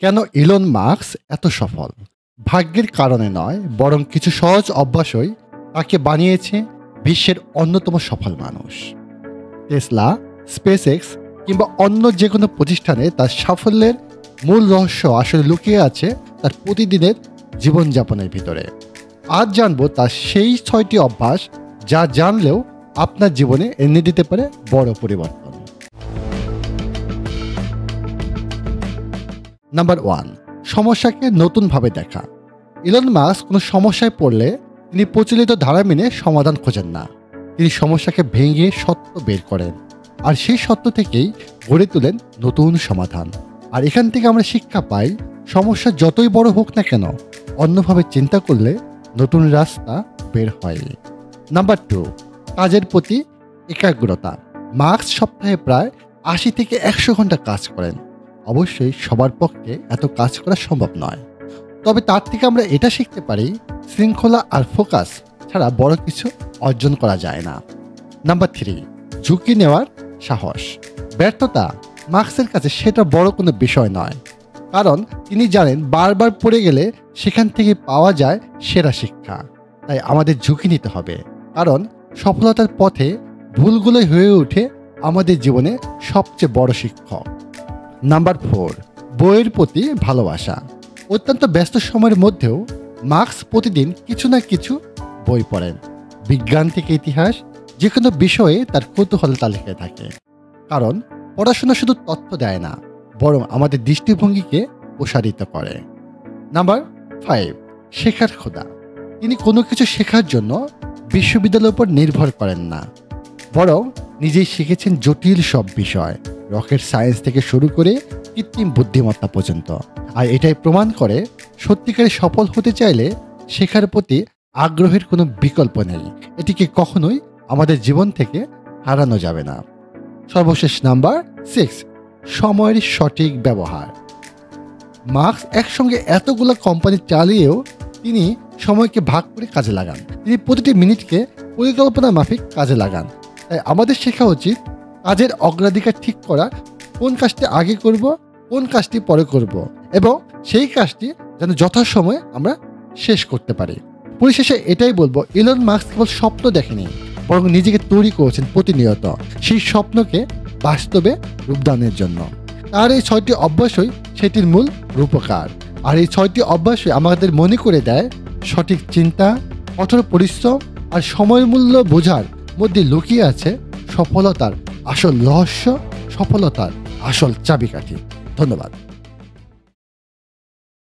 কেন Elon Musk এত সফল? ভাগ্যের কারণে নয়, বরং কিছু সহজ অভ্যাসই তাকে বানিয়েছে বিশ্বের অন্যতম সফল মানুষ। টেসলা, স্পেসএক্স কিংবা অন্য যে কোনো প্রতিষ্ঠানে তার সাফল্যের মূল রহস্য আসলে লুকিয়ে আছে তার প্রতিদিনের জীবনযাপনের ভিতরে। আজ জানবো তার সেই 6টি অভ্যাস যা জানলেও আপনার জীবনে এনে দিতে পারে বড় পরিবর্তন। নাম্বার 1, সমস্যাকে নতুনভাবে দেখা। ইলন মাস্ক কোনো সমস্যায় পড়লে তিনি প্রচলিত ধারা মেনে সমাধান খোঁজেন না। তিনি সমস্যাকে ভেঙে সত্য বের করেন, আর সেই সত্য থেকেই গড়ে তোলেন নতুন সমাধান। আর এখান থেকে আমরা শিক্ষা পাই, সমস্যা যতই বড় হোক না কেন, অন্যভাবে চিন্তা করলে নতুন রাস্তা বের হয়। নাম্বার 2, কাজের প্রতি একাগ্রতা। মাস্ক সপ্তাহে প্রায় 80 থেকে 100 ঘন্টা কাজ করেন। অবশ্যই সবার পক্ষে এত কাজ করা সম্ভব নয়, তবে তার থেকে আমরা এটা শিখতে পারি, শৃঙ্খলা আর ফোকাস ছাড়া বড় কিছু অর্জন করা যায় না। নাম্বার 3, ঝুঁকি নেওয়ার সাহস। ব্যর্থতা মাস্কের কাছে সেটা বড় কোনো বিষয় নয়, কারণ তিনি জানেন বারবার পড়ে গেলে সেখান থেকে পাওয়া যায় সেরা শিক্ষা। তাই আমাদের ঝুঁকি নিতে হবে, কারণ সফলতার পথে ভুলগুলোই হয়ে ওঠে আমাদের জীবনে সবচেয়ে বড় শিক্ষক। নাম্বার 4, বইয়ের প্রতি ভালোবাসা। অত্যন্ত ব্যস্ত সময়ের মধ্যেও মাস্ক প্রতিদিন কিছু না কিছু বই পড়েন। বিজ্ঞান থেকে ইতিহাস, যে কোনো বিষয়ে তার কৌতূহল তালিকায় থাকে। কারণ পড়াশোনা শুধু তথ্য দেয় না, বরং আমাদের দৃষ্টিভঙ্গিকে প্রসারিত করে। নাম্বার 5, শেখার ক্ষুধা। তিনি কোনো কিছু শেখার জন্য বিশ্ববিদ্যালয়ের উপর নির্ভর করেন না, বরং নিজেই শিখেছেন জটিল সব বিষয়, রকেট সায়েন্স থেকে শুরু করে কৃত্রিম বুদ্ধিমত্তা পর্যন্ত। আর এটাই প্রমাণ করে, সত্যিকারে সফল হতে চাইলে শেখার প্রতি আগ্রহের কোনো বিকল্প নেই। এটিকে কখনোই আমাদের জীবন থেকে হারানো যাবে না। সর্বশেষ নাম্বার 6, সময়ের সঠিক ব্যবহার। মাস্ক একসঙ্গে এতগুলো কোম্পানি চালিয়েও তিনি সময়কে ভাগ করে কাজে লাগান। তিনি প্রতিটি মিনিটকে পরিকল্পনা মাফিক কাজে লাগান। তাই আমাদের শেখা উচিত কাজের অগ্রাধিকার ঠিক করা, কোন কাজটি আগে করব, কোন কাজটি পরে করব, এবং সেই কাজটি যেন যথাসময়ে আমরা শেষ করতে পারি। পরিশেষে এটাই বলবো, ইলন মাস্ক কেবল স্বপ্ন দেখেনি, বরং নিজেকে তৈরি করেছেন প্রতিনিয়ত সেই স্বপ্নকে বাস্তবে রূপদানের জন্য। তার এই 6টি অভ্যাসই সেটির মূল রূপকার। আর এই 6টি অভ্যাসই আমাদের মনে করে দেয়, সঠিক চিন্তা, কঠোর পরিশ্রম আর সময়ের মূল্য বোঝার মধ্যে লুকিয়ে আছে সফলতার আসল রহস্য, সফলতার আসল চাবিকাঠি। ধন্যবাদ।